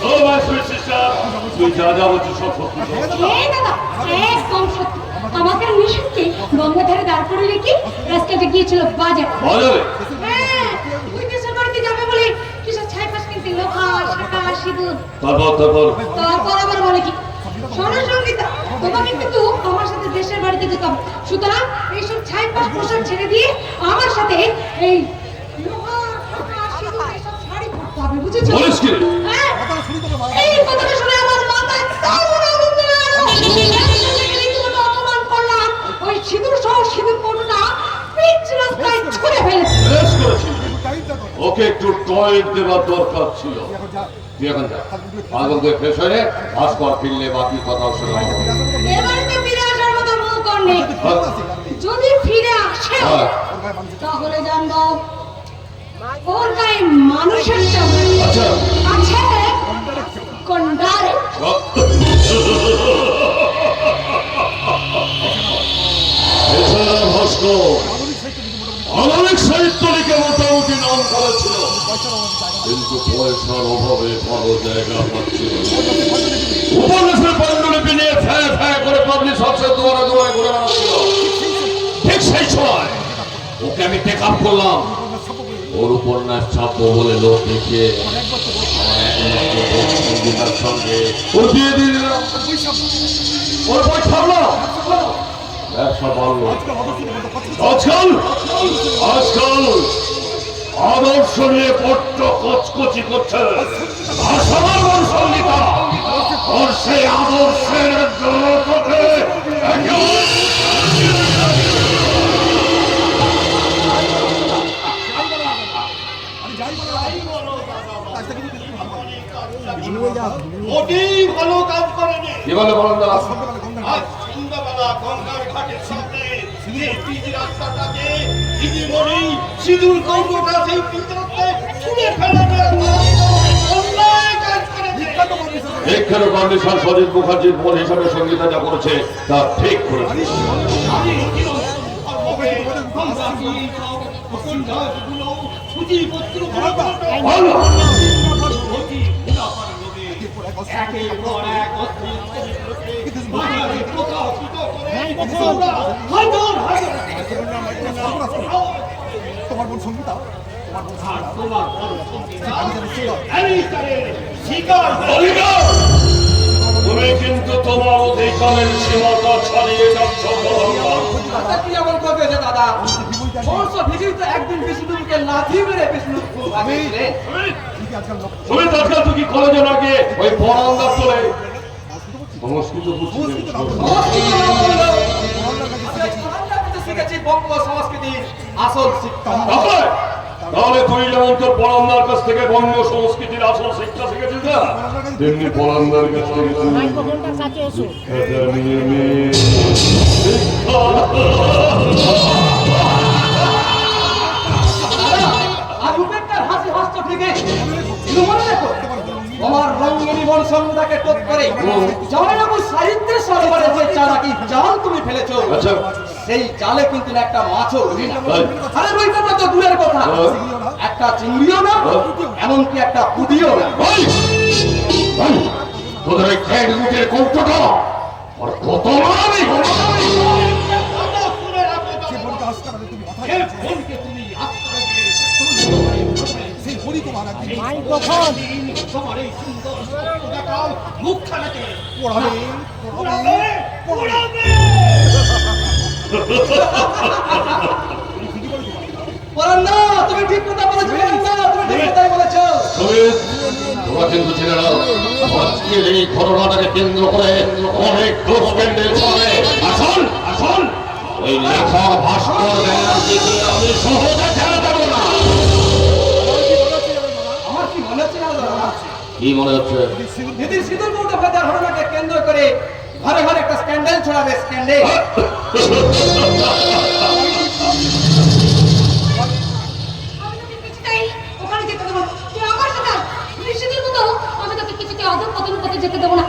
O my sweet sister, তুই যা যা বলছিস সব সত্যি। দাদা একদম সত্যি। আমাকে মিশনকে গঙ্গাধারে দাঁড় করে রেখে রাস্তাতে গিয়েছিল বাজারে। হ্যাঁ, ওই দেশের বাড়িতে যাবে বলে কিসব ছাই পাশ কিনতে লোহা শাঁখা সিঁদুর। তারপর আবার বলে কি, শোনো সঙ্গীতা, তোমাকে কিন্তু আমার সাথে দেশের বাড়িতে যেতে হবে। সুতরাং এইসব ছাই পাশ পোশাক ছেড়ে দিয়ে আমার সাথে এই লোহা শাঁখা সিঁদুর এইসব শাড়ি পরতে হবে, বুঝেছো? হ্যাঁ, এই কথাটা শুনে আমার মাথায় ওই সিঁদুর সহ সিঁদুর পটুটা পিচ রাস্তায় ছুঁড়ে ফেলেছে। ওকে একটু টয়েট দেওয়ার দরকার ছিল। তুই এখন যা, আগে ফ্রেশ হয়ে ভাস্কর ফিরলে বাকি কথা শোনা। এবারে ফিরে আসার মতো মুখ নেই। যদি ফিরে আসে তাহলে জানবো ওর গায়ে মানুষের চাপ আছে কন্ডারে। অনেক সাহিত্য লিখে মোটামুটি নাম করেছিল, কিন্তু পয়সার অভাবে বড় জায়গা পাচ্ছিল। উপন্যাসের পাণ্ডুলিপি নিয়ে ফ্যাঁ ফ্যাঁ করে পাবলিশ হাউসের দুয়ারে দুয়ারে ঘুরে বেড়াচ্ছিল। ঠিক সেই সময় ওকে আমি টেক আপ করলাম। ওর উপন্যাস ছাপবো বলে লোক দেখিয়ে আমার সঙ্গে ওর বিয়ে দিয়ে দিলাম। ওর বই ছাড়লো, ব্যবসা বাড়লো। আজকাল আদর্শ নিয়ে বড্ড কচকচি করছে। অসাধারণ সঙ্গীতা ওর সেই আদর্শের জগতে ভালো কাজ করেনি। কি বলে বলেন দাদা? আজ সন্ধ্যাবেলা গঙ্গার ঘাটের সামনে রাস্তাটাকে দিদিমণি সিঁদুর কৌটোটা সেই পিছনে ছুঁড়ে ফেলানোর অন্যায় কাজ করেছে। এখানে কন্ডিশন সজিত মুখার্জির বোন হিসাবে সঙ্গীতা যা করেছে তা ঠিক করেছে। তোমার বোন সঙ্গীতা, তুমি কিন্তু তোমার অধিকারের সীমাটা ছাড়িয়ে যাচ্ছ। দাদা একদিন বিষ্ণুকে লাথি মেরে বিষ্ণু তুমি আজকাল তো কি কলেজে লাগে ওই বরান্দার তলে সংস্কৃত শিখেছি বঙ্গ সংস্কৃতির আসল শিক্ষা। তাহলে তুই যেমন তোর পড়ান্দার কাছ থেকে বঙ্গ সংস্কৃতির আসল শিক্ষা শিখেছিস না, তেমনি পড়ান্দার কাছ থেকে তোমার রঙিনী মন সন্ধ্যাকে টোপ করে জয়নগর সাহিত্যের সরোবরে যে চালাকি জাল তুমি ফেলেছো, সেই জালে কিন্তু একটা মাছও উঠে না। আরে ওই কথা তো দূরের কথা, একটা চিংড়িও না, এমনকি একটা পুঁটিও না। তোদের ওই খ্যাট মুখের কৌটোটা আর কত মারাবি? তুমি ঠিক কথা বলেছো, তুমি ঠিক কথাই বলেছো। তোমরা কিন্তু ছেলে নাও, আজকের এই ঘটনাটাকে কেন্দ্র করে অনেক স্ক্যান্ডাল চলে। আসল আসল ওই লেখক ভাস্কর ব্যানার্জিকে আমি সহজে ছেড়ে দেবো না। আমার কি মনে হচ্ছে না দাদা? কি মনে হচ্ছে? দিদির সিঁদুর কৌটো ফাটার ঘটনাকে কেন্দ্র করে ঘরে ঘরে একটা স্ক্যান্ডাল ছড়াবে। স্ক্যান্ডাল ওখানে যেতে দেবো না। তুই আমার সাথে নিশ্চিতের মতো আমি তোকে কিছুতে অধঃপতন করতে যেতে দেবো না।